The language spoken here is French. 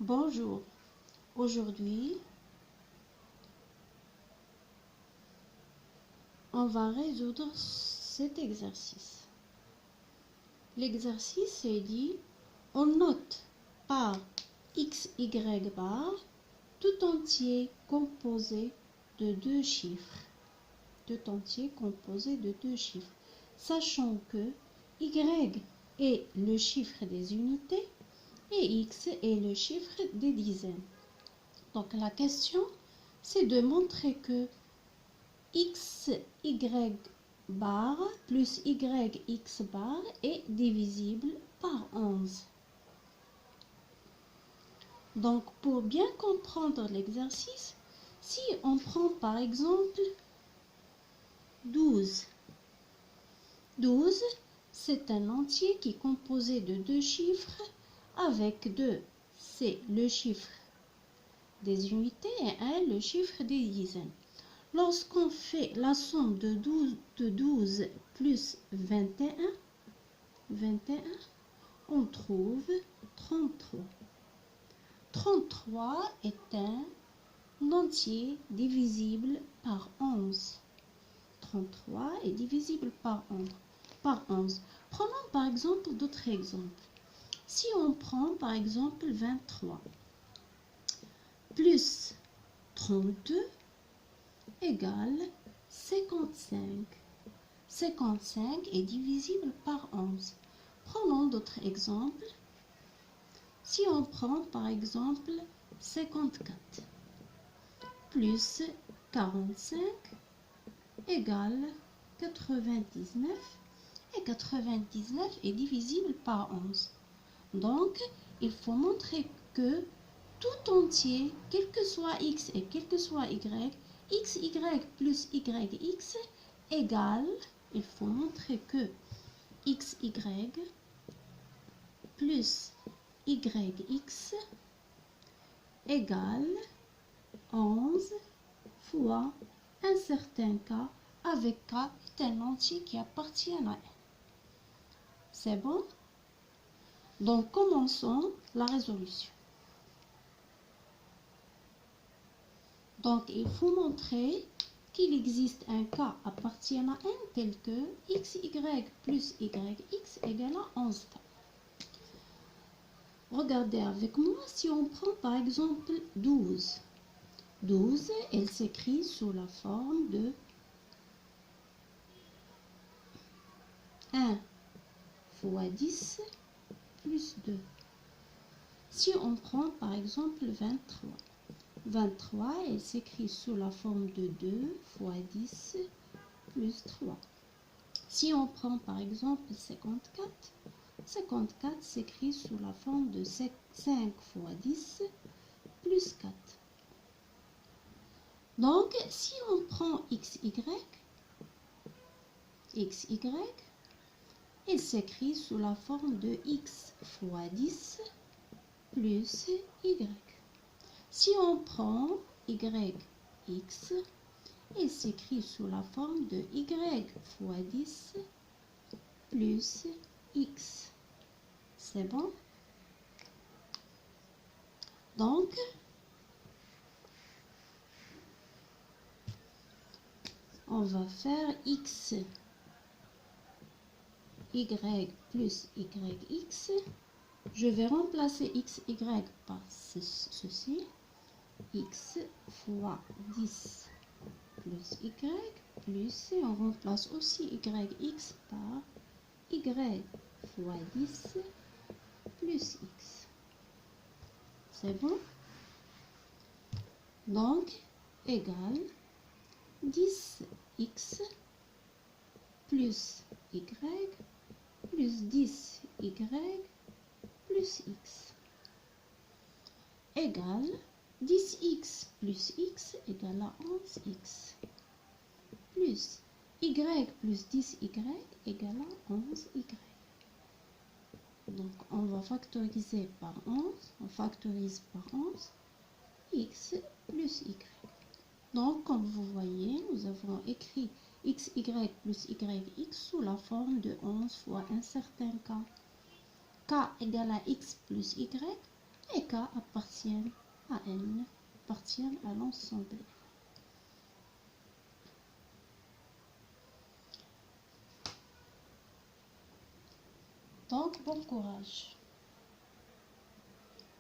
Bonjour, aujourd'hui on va résoudre cet exercice. L'exercice est dit, on note par x, y bar tout entier composé de deux chiffres. Tout entier composé de deux chiffres, sachant que y est le chiffre des unités et x est le chiffre des dizaines. Donc la question, c'est de montrer que x, y bar plus y, x bar est divisible par 11. Donc pour bien comprendre l'exercice, si on prend par exemple 12. 12, c'est un entier qui est composé de deux chiffres avec 2, c'est le chiffre des unités et 1, le chiffre des dizaines. Lorsqu'on fait la somme de 12 plus 21, on trouve 33. 33 est un entier divisible par 11. 33 est divisible par 11. Prenons par exemple d'autres exemples. Si on prend par exemple 23 plus 32 égale 55. 55 est divisible par 11. Prenons d'autres exemples. Si on prend par exemple 54 plus 45 égale 99 et 99 est divisible par 11. Donc, il faut montrer que tout entier, quel que soit x et quel que soit y, xy plus yx égale, il faut montrer que xy plus yx égale 11 fois un certain k, avec k est un entier qui appartient à n. C'est bon? Donc commençons la résolution. Donc il faut montrer qu'il existe un k appartiennent à n tel que xy plus yx égale à 11k. Regardez avec moi si on prend par exemple 12. 12, elle s'écrit sous la forme de 1 fois 10 plus 2. Si on prend par exemple 23. 23, elle s'écrit sous la forme de 2 fois 10 plus 3. Si on prend par exemple 54, 54 s'écrit sous la forme de 5 fois 10 plus 4. Donc, si on prend xy, il s'écrit sous la forme de x fois 10 plus y. Si on prend yx, il s'écrit sous la forme de y fois 10 plus x. C'est bon? Donc, on va faire x, y plus yx. Je vais remplacer xy par ceci. X fois 10 plus y plus, et on remplace aussi yx par y fois 10 plus x. C'est bon? Donc, égale 10x plus y plus 10y plus x égale 10x plus x égale à 11x plus y plus 10y égale à 11y. Donc on va factoriser par 11, on factorise par 11, x plus y. Donc comme vous voyez, nous avons écrit xy plus yx sous la forme de 11 fois un certain k. K égale à x plus y. et K appartiennent à N, appartiennent à l'ensemble. Donc, bon courage.